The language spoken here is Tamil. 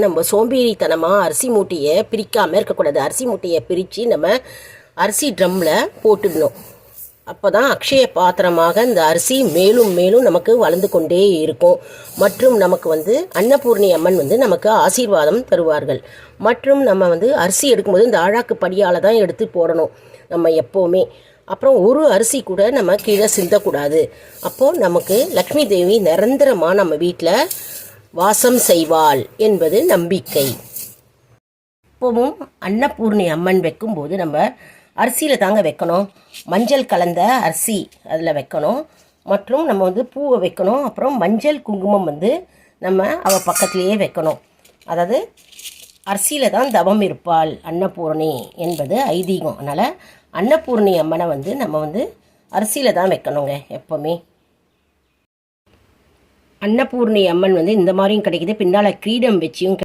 நம்ம சோம்பேறித்தனமாக அரிசி மூட்டையை பிரிக்காமல் இருக்கக்கூடாது. அரிசி மூட்டையை பிரித்து நம்ம அரிசி ட்ரம்மில் போட்டுடணும். அப்போ தான் அக்ஷய பாத்திரமாக இந்த அரிசி மேலும் மேலும் நமக்கு வளர்ந்து கொண்டே இருக்கும். மற்றும் நமக்கு அன்னபூர்ணி அம்மன் நமக்கு ஆசீர்வாதம் தருவார்கள். மற்றும் நம்ம அரிசி எடுக்கும்போது இந்த ஆழாக்கு படியால் தான் எடுத்து போடணும் நம்ம எப்போவுமே. அப்புறம் ஒரு அரிசி கூட நம்ம கீழே சிந்தக்கூடாது. அப்போது நமக்கு லக்ஷ்மி தேவி நிரந்தரமாக நம்ம வீட்டில் வாசம் செய்வாள் என்பது நம்பிக்கை. இப்போவும் அன்னபூர்ணி அம்மன் வைக்கும்போது நம்ம அரிசியில் தாங்க வைக்கணும். மஞ்சள் கலந்த அரிசி அதில் வைக்கணும். மற்றும் நம்ம பூவை வைக்கணும். அப்புறம் மஞ்சள் குங்குமம் நம்ம அவள் பக்கத்துலேயே வைக்கணும். அதாவது அரிசியில் தான் தவம் இருப்பாள் அன்னபூர்ணி என்பது ஐதீகம். அதனால் அன்னபூர்ணி அம்மனை நம்ம அரிசியில் தான் வைக்கணுங்க எப்போவுமே. அன்னபூர்ணி அம்மன் இந்த மாதிரியும் கிடைக்கிது. பின்னால் கிரீடம் வச்சியும்